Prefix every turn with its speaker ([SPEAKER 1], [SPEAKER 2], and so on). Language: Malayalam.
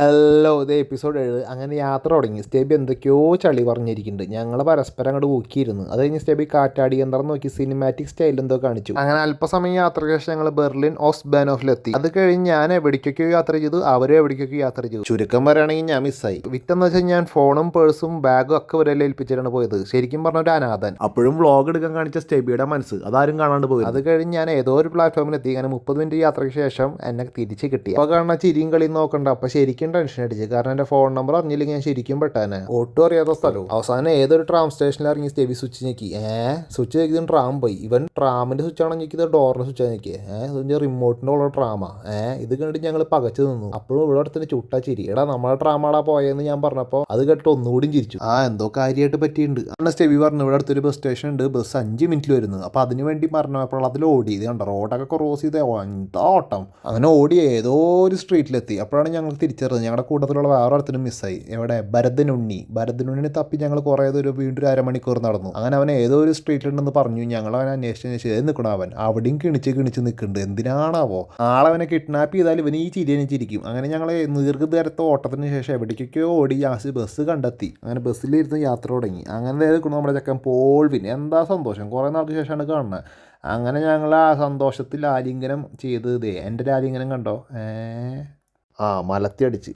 [SPEAKER 1] ഹലോ ഇത് എപ്പിസോഡ് 7. അങ്ങനെ യാത്ര തുടങ്ങി. സ്റ്റെബി എന്തൊക്കെയോ ചളി പറഞ്ഞിരിക്കുന്നുണ്ട്. ഞങ്ങൾ പരസ്പരം അങ്ങോട്ട് ഊക്കിയിരുന്നു. അത് കഴിഞ്ഞ് സ്റ്റെബി കാറ്റാടി യന്ത്രം നോക്കി സിനിമാറ്റിക് സ്റ്റൈൽ എന്തോ കാണിച്ചു. അങ്ങനെ അല്പസമയം യാത്രയ്ക്ക് ശേഷം ഞങ്ങൾ ബെർലിൻ ഓസ്ബാനോഫിലെത്തി. അത് കഴിഞ്ഞ് ഞാൻ എവിടേക്കൊക്കെ യാത്ര ചെയ്തു, അവരും എവിടേക്കൊക്കെ യാത്ര ചെയ്തു. ചുരുക്കം പറയുകയാണെങ്കിൽ ഞാൻ മിസ്സായി. വിറ്റെന്ന് വെച്ചാൽ ഞാൻ ഫോണും പേഴ്സും ബാഗും ഒക്കെ ഒരേ ഏൽപ്പിച്ചിട്ടാണ് പോയത്. ശരിക്കും പറഞ്ഞ ഒരു അനാഥൻ. അപ്പോഴും വ്ളോഗ് എടുക്കാൻ കാണിച്ച സ്റ്റെബിയുടെ മനസ്സ് അതാരും കാണാണ്ട് പോയി. അത് കഴിഞ്ഞ് ഞാൻ ഏതോ ഒരു പ്ലാറ്റ്ഫോമിലെത്തി. അങ്ങനെ 30 മിനിറ്റ് യാത്രയ്ക്ക് ശേഷം എന്നെ തിരിച്ച് കിട്ടി. അപ്പോൾ കാണുന്ന ചിരിയും കളിയും നോക്കണ്ട. അപ്പോൾ ശരിക്കും ടെൻഷൻ അടിച്ചു. കാരണം എൻ്റെ ഫോൺ നമ്പർ അറിഞ്ഞില്ലെങ്കിൽ ഞാൻ ശരിക്കും പെട്ടാനെ. ഒട്ടും അറിയാത്ത സ്ഥലവും. അവസാനം ഏതൊരു ട്രാം സ്റ്റേഷനിൽ ഇറങ്ങി സ്റ്റെബി സ്വിച്ച് ഞെക്കി. സ്വിച്ച് ഞെക്കി ട്രാം പോയി. ഇവൻ ട്രാമിന്റെ സ്വിച്ച് ആണോ ഞെക്കിയത്, ഡോറിന്റെ സ്വിച്ച് ആണ് ഞെക്കിയത്. റിമോട്ടിന്റെ ഉള്ള ട്രാമാ. ഇത് കണ്ടിട്ട് ഞങ്ങൾ പകച്ചു നിന്നു. അപ്പോഴും ഇവിടെ അടുത്തിന് ചുട്ടാ ചിരി. എടാ നമ്മളെ ട്രാമാടാ പോയെന്ന് ഞാൻ പറഞ്ഞപ്പോൾ അത് കേട്ട് ഒന്നുകൂടി ചിരിച്ചു. എന്തോ കാര്യമായിട്ട് പറ്റിയിട്ടുണ്ട്. അങ്ങനെ സ്റ്റെബി പറഞ്ഞു ഇവിടെ അടുത്തൊരു ബസ് സ്റ്റേഷൻ ഉണ്ട്, ബസ് 5 മിനിറ്റിൽ വരുന്നത്. അപ്പോൾ അതിന് വേണ്ടി പറഞ്ഞപ്പോൾ അതിൽ ഓടി. ഇത് കണ്ട റോഡൊക്കെ ക്രോസ് ചെയ്ത് എന്താ ഓട്ടം. അങ്ങനെ ഓടി ഏതോ ഒരു സ്ട്രീറ്റിലെത്തി. അപ്പോഴാണ് ഞങ്ങൾക്ക് തിരിച്ചറിഞ്ഞത് ഞങ്ങളുടെ കൂട്ടത്തിലുള്ള വേറെ അടുത്തിനും മിസ്സായി. എവിടെ ഭരതനുണ്ണിനെ തപ്പി ഞങ്ങൾ കുറേ ദൂരം വീണ്ടും 1/2 മണിക്കൂർ നടന്നു. അങ്ങനെ അവൻ ഏതോ ഒരു സ്ട്രീറ്റിലുണ്ടെന്ന് പറഞ്ഞു. ഞങ്ങൾ അവനെ അന്വേഷിച്ച് നിൽക്കണം. അവൻ അവിടെയും കിണിച്ച് നിൽക്കുന്നുണ്ട്. എന്തിനാണാവോ ആളവനെ കിഡ്നാപ്പ് ചെയ്താൽ ഇവന് ഈ ചിരിക്കും. അങ്ങനെ ഞങ്ങൾ ദീർഘനേരത്തെ ഓട്ടത്തിന് ശേഷം എവിടേക്കൊക്കെയോ ഓടി ലാസ്റ്റ് ബസ് കണ്ടെത്തി. അങ്ങനെ ബസ്സിലിരുന്ന് യാത്ര തുടങ്ങി. അങ്ങനെ നമ്മുടെ ചെക്കൻ പോൾവിൻ. എന്താ സന്തോഷം, കുറേ നാൾക്ക് ശേഷമാണ് കാണുന്നത്. അങ്ങനെ ഞങ്ങൾ ആ സന്തോഷത്തിൽ ആലിംഗനം ചെയ്തത്. എൻ്റെ ഒരു ആലിംഗനം കണ്ടോ, മലത്തി അടിച്ച്.